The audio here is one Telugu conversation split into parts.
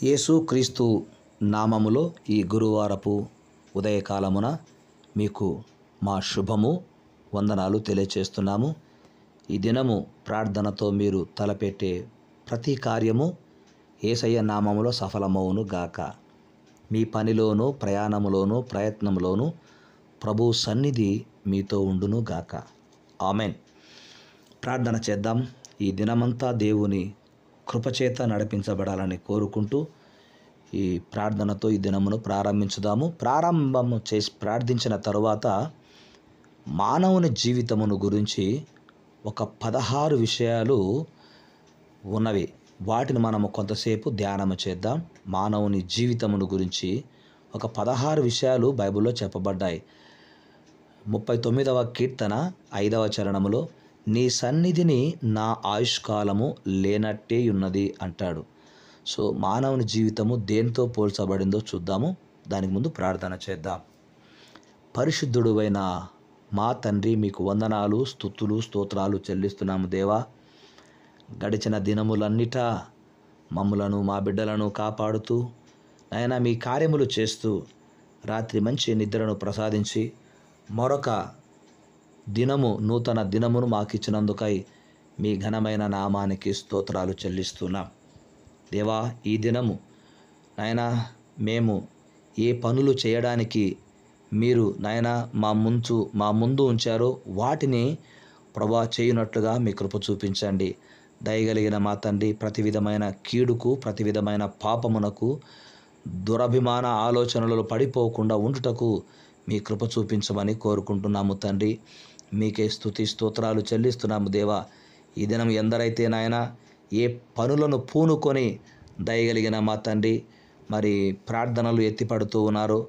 యేసుక్రీస్తు నామములో ఈ గురువారపు ఉదయకాలమున మీకు మా శుభము వందనాలు తెలియచేస్తున్నాము. ఈ దినము ప్రార్థనతో మీరు తలపెట్టే ప్రతి కార్యము యేసయ్య నామములో సఫలమవును గాక. మీ పనిలోను, ప్రయాణములోను, ప్రయత్నములోను ప్రభు సన్నిధి మీతో ఉండును గాక. ఆమెన్. ప్రార్థన చేద్దాం. ఈ దినమంతా దేవుని కృపచేత నడిపించబడాలని కోరుకుంటూ ఈ ప్రార్థనతో ఈ దినమును ప్రారంభించుదాము. ప్రారంభము చేసి ప్రార్థించిన తరువాత మానవుని జీవితమును గురించి ఒక 16 విషయాలు ఉన్నవి. వాటిని మనము కొంతసేపు ధ్యానము చేద్దాం. మానవుని జీవితమును గురించి ఒక 16 విషయాలు బైబిల్లో చెప్పబడ్డాయి. 39వ కీర్తన 5వ చరణములో నీ సన్నిధిని నా ఆయుష్కాలము లేనట్టే ఉన్నది అంటాడు. సో మానవుని జీవితము దేంతో పోల్చబడిందో చూద్దాము. దానికి ముందు ప్రార్థన చేద్దాం. పరిశుద్ధుడువైన మా తండ్రి, మీకు వందనాలు, స్తుతులు, స్తోత్రాలు చెల్లిస్తున్నాము దేవా. గడిచిన దినములన్నిటా మమ్ములను, మా బిడ్డలను కాపాడుతూ నాయనా మీ కార్యములు చేస్తూ రాత్రి మంచి నిద్రను ప్రసాదించి మరొక దినము, నూతన దినమును మాకిచ్చినందుకై మీ ఘనమైన నామానికి స్తోత్రాలు చెల్లిస్తున్నాం దేవా. ఈ దినము నాయనా మేము ఏ పనులు చేయడానికి మీరు నాయనా మా ముందు ఉంచారో వాటిని ప్రభా చేయునట్లుగా మీ కృప చూపించండి. దయగలిగిన మా తండ్రి, ప్రతి విధమైన కీడుకు, ప్రతి విధమైన పాపమునకు, దురభిమాన ఆలోచనలలో పడిపోకుండా ఉండుటకు మీ కృప చూపించమని కోరుకుంటున్నాము తండ్రి. మీకే స్తుతి స్తోత్రాలు చెల్లిస్తున్నాము దేవా. ఈ దినం ఎందరైతే నాయన ఏ పనులను పూనుకొని దయగలిగిన మా తండ్రి మరి ప్రార్థనలు ఎత్తిపడుతూ ఉన్నారో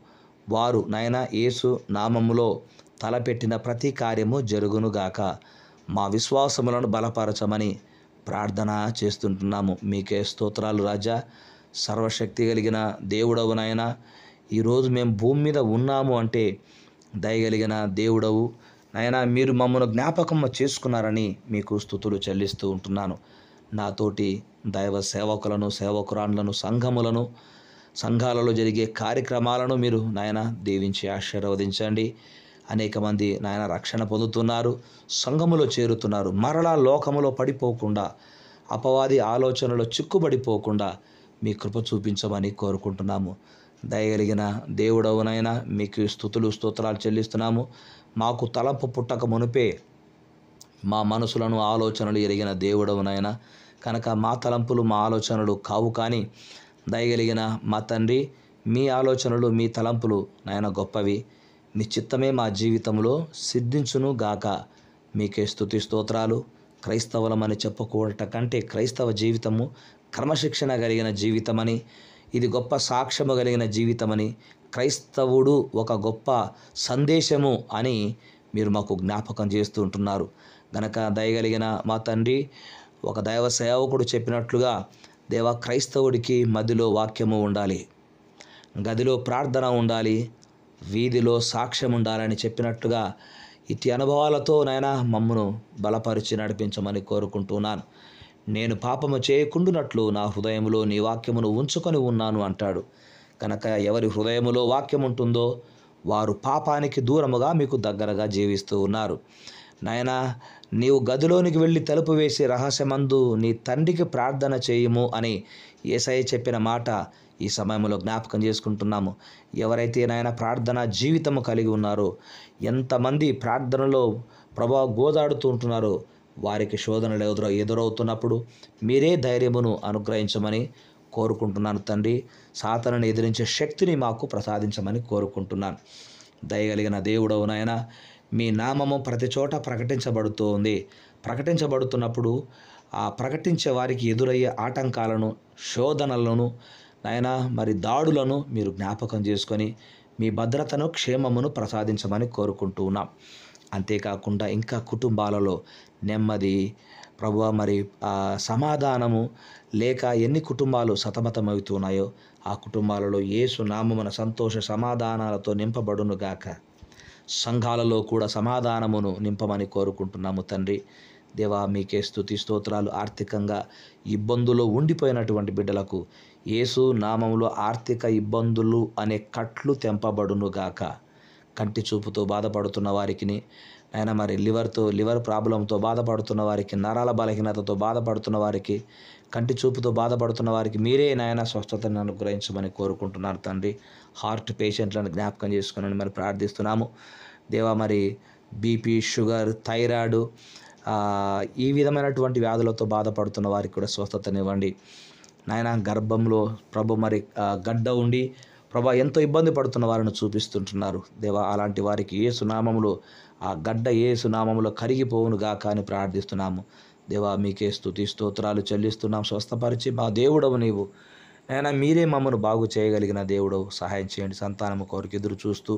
వారు నాయన యేసు నామములో తలపెట్టిన ప్రతి కార్యము జరుగునుగాక. మా విశ్వాసములను బలపరచమని ప్రార్థన చేస్తుంటున్నాము. మీకే స్తోత్రాలు రాజా. సర్వశక్తి కలిగిన దేవుడవు నాయన. ఈరోజు మేము భూమి మీద ఉన్నాము అంటే దయగలిగిన దేవుడవు నాయన. మీరు మమ్మల్ని జ్ఞాపకం చేసుకున్నారని మీకు స్తుతులు చెల్లిస్తూ ఉంటున్నాను. నాతోటి దైవ సేవకులను, సేవకురాండ్లను, సంఘాలలో జరిగే కార్యక్రమాలను మీరు నాయన దీవించి ఆశీర్వదించండి. అనేక మంది నాయన రక్షణ పొందుతున్నారు, సంఘములో చేరుతున్నారు. మరలా లోకములో పడిపోకుండా, అపవాది ఆలోచనలో చిక్కుబడిపోకుండా మీ కృప చూపించమని కోరుకుంటున్నాము. దయగలిగిన దేవుడవునైనా మీకు స్తుతులు స్తోత్రాలు చెల్లిస్తున్నాము. మాకు తలంపు పుట్టక మునిపే మా మనసులను, ఆలోచనలు ఎరిగిన దేవుడవునైనా కనుక మా తలంపులు, మా ఆలోచనలు కావు. కానీ దయగలిగిన మా తండ్రి, మీ ఆలోచనలు, మీ తలంపులు నాయన గొప్పవి. మీ చిత్తమే మా జీవితంలో సిద్ధించును గాక. మీకే స్తుతి స్తోత్రాలు. క్రైస్తవులమని చెప్పుకోవట కంటే క్రైస్తవ జీవితము క్రమశిక్షణ కలిగిన జీవితమని, ఇది గొప్ప సాక్ష్యము కలిగిన జీవితమని, క్రైస్తవుడు ఒక గొప్ప సందేశము అని మీరు మాకు జ్ఞాపకం చేస్తూ ఉంటున్నారు. గనక దయగలిగిన మా తండ్రి, ఒక దైవ సేవకుడు చెప్పినట్లుగా దేవా, క్రైస్తవుడికి మధ్యలో వాక్యము ఉండాలి, గదిలో ప్రార్థన ఉండాలి, వీధిలో సాక్ష్యం ఉండాలని చెప్పినట్టుగా ఇట్టి అనుభవాలతో నాయన మమ్మను బలపరిచి నడిపించమని కోరుకుంటున్నాను. నేను పాపము చేయకుండునట్లు నా హృదయములో నీ వాక్యమును ఉంచుకొని ఉన్నాను అంటాడు. కనుక ఎవరి హృదయములో వాక్యం ఉంటుందో వారు పాపానికి దూరముగా మీకు దగ్గరగా జీవిస్తూ ఉన్నారు. నాయనా, నీవు గదిలోనికి వెళ్ళి తలుపు వేసి రహస్యమందు నీ తండ్రికి ప్రార్థన చేయుము అని యేసయ్య చెప్పిన మాట ఈ సమయంలో జ్ఞాపకం చేసుకుంటున్నాము. ఎవరైతే నాయన ప్రార్థన జీవితము కలిగి ఉన్నారో, ఎంతమంది ప్రార్థనలో గోదాడుతూ ఉంటున్నారో వారికి శోధనలు ఎదురవుతున్నప్పుడు మీరే ధైర్యమును అనుగ్రహించమని కోరుకుంటున్నాను తండ్రి. సాతానుని ఎదిరించే శక్తిని మాకు ప్రసాదించమని కోరుకుంటున్నాను. దయగలిగిన దేవుడవు నాయన, మీ నామము ప్రతి చోట ప్రకటించబడుతోంది. ప్రకటించబడుతున్నప్పుడు ఆ ప్రకటించే వారికి ఎదురయ్యే ఆటంకాలను, శోధనలను నాయన మరి దాడులను మీరు జ్ఞాపకం చేసుకొని మీ భద్రతను, క్షేమమును ప్రసాదించమని కోరుకుంటూ ఉన్నాం. అంతేకాకుండా ఇంకా కుటుంబాలలో నెమ్మది ప్రభువా మరి సమాధానము లేక ఎన్ని కుటుంబాలు సతమతమవుతున్నాయో ఆ కుటుంబాలలో యేసు నామమున సంతోష సమాధానాలతో నింపబడునుగాక. సంఘాలలో కూడా సమాధానమును నింపమని కోరుకుంటున్నాము తండ్రి. దేవా, మీకే స్తుతి స్తోత్రాలు. ఆర్థికంగా ఇబ్బందులో ఉండిపోయినటువంటి బిడ్డలకు యేసు నామములో ఆర్థిక ఇబ్బందులు అనే కట్లు తెంపబడునుగాక. కంటి చూపుతో బాధపడుతున్న వారికి నాయన, మరి లివర్ ప్రాబ్లంతో బాధపడుతున్న వారికి, నరాల బలహీనతతో బాధపడుతున్న వారికి, కంటి చూపుతో బాధపడుతున్న వారికి మీరే నాయన స్వస్థతను అనుగ్రహించమని కోరుకుంటున్నారు తండ్రి. హార్ట్ పేషెంట్లను జ్ఞాపకం చేసుకుని మరి ప్రార్థిస్తున్నాము దేవా. మరి బీపీ, షుగర్, థైరాయిడ్, ఈ విధమైనటువంటి వ్యాధులతో బాధపడుతున్న వారికి కూడా స్వస్థతనివ్వండి నాయన. గర్భంలో ప్రభు మరి గడ్డ ఉండి ప్రభా ఎంతో ఇబ్బంది పడుతున్న వారిని చూపిస్తుంటున్నారు దేవా. అలాంటి వారికి యేసు నామములో ఆ గడ్డ యేసు నామములో కరిగిపోవును గాక అని ప్రార్థిస్తున్నాము దేవా. మీకే స్తుతి స్తోత్రాలు చెల్లిస్తున్నాం. స్వస్థపరిచి మా దేవుడవు నీవు నాయన, మీరే మమ్మను బాగు చేయగలిగిన దేవుడవు. సహాయం చేయండి. సంతానము కొరకు ఎదురు చూస్తూ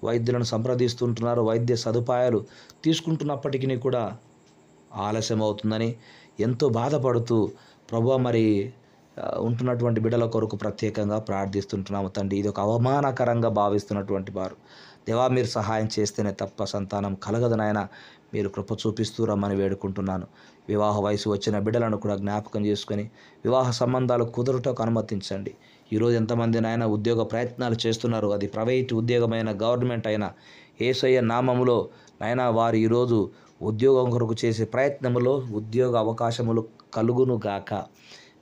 వైద్యులను సంప్రదిస్తుంటున్నారు. వైద్య సదుపాయాలు తీసుకుంటున్నప్పటికీ కూడా ఆలస్యం అవుతుందని ఎంతో బాధపడుతూ ప్రభువా మరి ఉంటున్నటువంటి బిడ్డల కొరకు ప్రత్యేకంగా ప్రార్థిస్తుంటున్నాము తండ్రి. ఇది ఒక అవమానకరంగా భావిస్తున్నటువంటి వారు దేవా, మీరు సహాయం చేస్తేనే తప్ప సంతానం కలగదు నాయన. మీరు కృప చూపిస్తూ రమ్మని వేడుకుంటున్నాను. వివాహ వయసు వచ్చిన బిడ్డలను కూడా జ్ఞాపకం చేసుకొని వివాహ సంబంధాలు కుదురుటకు అనుమతించండి. ఈరోజు ఎంతమంది నాయన ఉద్యోగ ప్రయత్నాలు చేస్తున్నారు, అది ప్రైవేట్ ఉద్యోగమైన గవర్నమెంట్ అయినా యేసయ్య నామములో నాయన వారు ఈరోజు ఉద్యోగం కొరకు చేసే ప్రయత్నములో ఉద్యోగ అవకాశములు కలుగును గాక.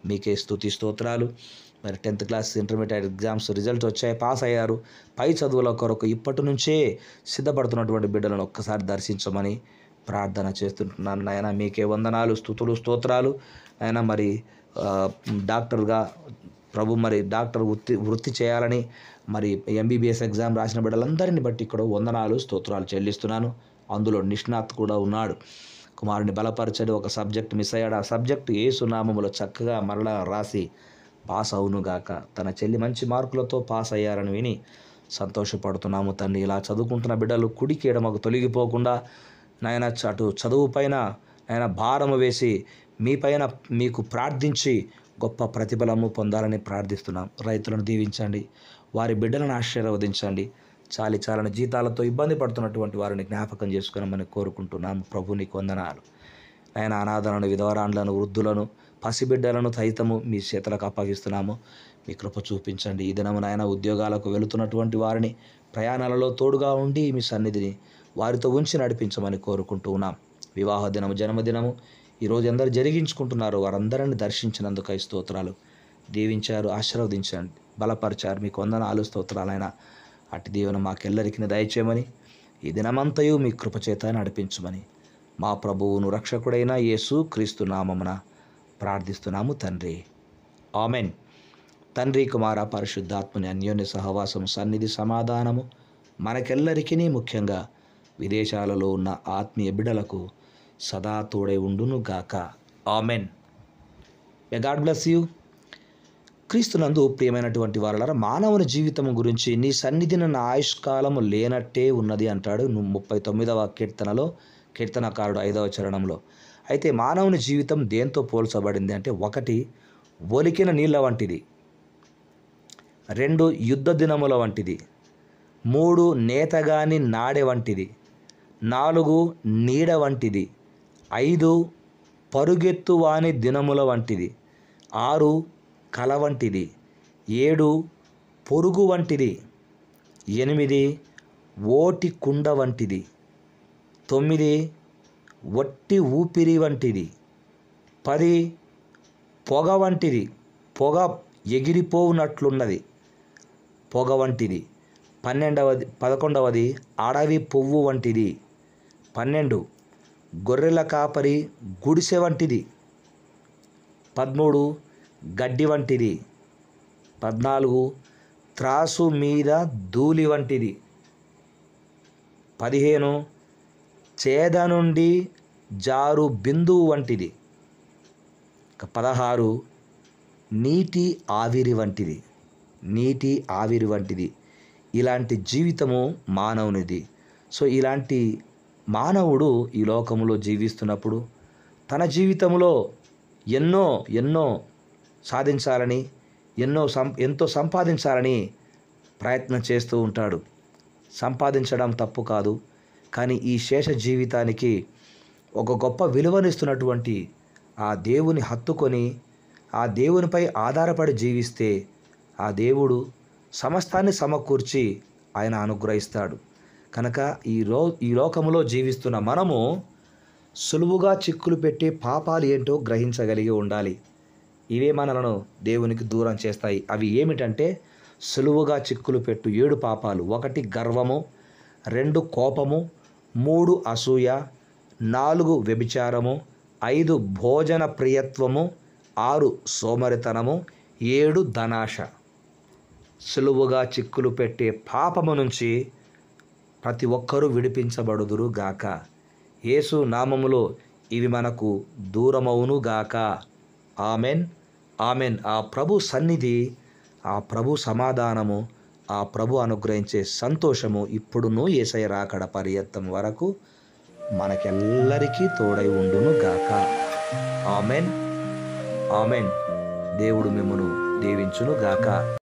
మీకే స్తుతి స్తోత్రాలు. మరి 10th class intermediate exams result వచ్చాయి, పాస్ అయ్యారు. పై చదువుల కొరకు ఇప్పటి నుంచే సిద్ధపడుతున్నటువంటి బిడ్డలను ఒక్కసారి దర్శించమని ప్రార్థన చేస్తుంటున్నాను నాయన. మీకే వందనాలు, స్తుతులు, స్తోత్రాలు నాయన. మరి డాక్టర్గా ప్రభు మరి డాక్టర్ వృత్తి చేయాలని మరి ఎంబీబీఎస్ ఎగ్జామ్ రాసిన బిడ్డలందరినీ బట్టి ఇక్కడ వందనాలు, స్తోత్రాలు చెల్లిస్తున్నాను. అందులో నిష్ణాత్ కూడా ఉన్నాడు. కుమారుని బలపరచని ఒక సబ్జెక్ట్ మిస్ అయ్యాడు. ఆ సబ్జెక్టు యేసు నామములో చక్కగా మరలా రాసి పాస్ అవునుగాక. తన చెల్లి మంచి మార్కులతో పాస్ అయ్యారని విని సంతోషపడుతున్నాము తండ్రి. ఇలా చదువుకుంటున్న బిడ్డలు కుడికి ఎడమకు తొలగిపోకుండా నాయన అటు చదువు పైన నాయన భారము వేసి మీ పైన మీకు ప్రార్థించి గొప్ప ప్రతిఫలము పొందాలని ప్రార్థిస్తున్నాం. రైతులను దీవించండి, వారి బిడ్డలను ఆశీర్వదించండి. చాలని జీతాలతో ఇబ్బంది పడుతున్నటువంటి వారిని జ్ఞాపకం చేసుకున్నామని కోరుకుంటున్నాము. ప్రభు నీకు వందనాలు ఆయన. అనాథలను, విధవరాండ్లను, వృద్ధులను, పసిబిడ్డలను సైతము మీ చేతులకు అప్పగిస్తున్నాము. మీ కృప చూపించండి. ఈ దినము నాయన ఉద్యోగాలకు వెళుతున్నటువంటి వారిని ప్రయాణాలలో తోడుగా ఉండి మీ సన్నిధిని వారితో ఉంచి నడిపించమని కోరుకుంటూ ఉన్నాం. వివాహ దినము, జన్మదినము ఈరోజు అందరూ జరిగించుకుంటున్నారు. వారందరిని దర్శించినందుకై స్తోత్రాలు. దీవించారు, ఆశీర్వదించండి, బలపరిచారు. మీకు వందనాలు, స్తోత్రాలైనా. అటు దీవెన మాకెల్లరికి దయచేయమని, ఈ దినమంతయు మీ కృపచేత నడిపించమని మా ప్రభువును రక్షకుడైన యేసు క్రీస్తు నామమున ప్రార్థిస్తున్నాము తండ్రి. ఆమెన్. తండ్రి, కుమార, పరిశుద్ధాత్మని అన్యోన్య సహవాసము, సన్నిధి, సమాధానము మనకెల్లరికీ, ముఖ్యంగా విదేశాలలో ఉన్న ఆత్మీయ బిడ్డలకు సదా తోడై ఉండును గాక. Amen. May God bless you. క్రీస్తునందు ప్రియమైనటువంటి వారలారా, మానవుని జీవితం గురించి నీ సన్నిధిని నా ఆయుష్కాలము లేనట్టే ఉన్నది అంటాడు 39వ కీర్తనలో కీర్తనకారుడు 5వ చరణంలో. అయితే మానవుని జీవితం దేంతో పోల్చబడింది అంటే, 1 ఒలికిన నీళ్ళ వంటిది, 2 యుద్ధ దినముల వంటిది, 3 నేతగాని నాడె వంటిది, 4 నీడ వంటిది, 5 పరుగెత్తువాని దినముల వంటిది, 6 కల వంటిది, 7 పొరుగు వంటిది, 8 ఓటి కుండ వంటిది, 9 వట్టి ఊపిరి వంటిది, 10 పొగ వంటిది, పొగ ఎగిరిపోవునట్లున్నది పొగ వంటిది, 11ది అడవి పువ్వు వంటిది, 12 గొర్రెల కాపరి గుడిసె వంటిది, 13 గడ్డి వంటిది, 14 త్రాసు మీద ధూళి వంటిది, 15 చేద నుండి జారు బిందువు వంటిది, 16 నీటి ఆవిరి వంటిది, నీటి ఆవిరి వంటిది. ఇలాంటి జీవితము మానవునిది. సో ఇలాంటి మానవుడు ఈ లోకంలో జీవిస్తున్నప్పుడు తన జీవితంలో ఎన్నో సాధించాలని, ఎంతో సంపాదించాలని ప్రయత్నం చేస్తూ ఉంటాడు. సంపాదించడం తప్పు కాదు, కానీ ఈ శేష జీవితానికి ఒక గొప్ప విలువనిస్తున్నటువంటి ఆ దేవుని హత్తుకొని ఆ దేవునిపై ఆధారపడి జీవిస్తే ఆ దేవుడు సమస్తాన్ని సమకూర్చి ఆయన అనుగ్రహిస్తాడు. కనుక ఈ లోకములో జీవిస్తున్న మనము సులువుగా చిక్కులు పెట్టే పాపాలు ఏంటో గ్రహించగలిగి ఉండాలి. ఇవే మనలను దేవునికి దూరం చేస్తాయి. అవి ఏమిటంటే సులువుగా చిక్కులు పెట్టు 7 పాపాలు. 1 గర్వము, 2 కోపము, 3 అసూయ, 4 వ్యభిచారము, 5 భోజన ప్రియత్వము, 6 సోమరితనము, 7 ధనాశ. సులువుగా చిక్కులు పెట్టే పాపము నుంచి ప్రతి ఒక్కరూ విడిపించబడుదురు గాక. యేసు నామములో ఇవి మనకు దూరమవును గాక. Amen, amen. ఆ ప్రభు సన్నిధి, ఆ ప్రభు సమాధానము, ఆ ప్రభు అనుగ్రహించే సంతోషము ఇప్పుడును యేసయ్య రాకడ పర్యంతం వరకు మనకెల్లరికీ తోడై ఉండును గాక. Amen, amen. దేవుడు మిమ్మును దీవించును గాక.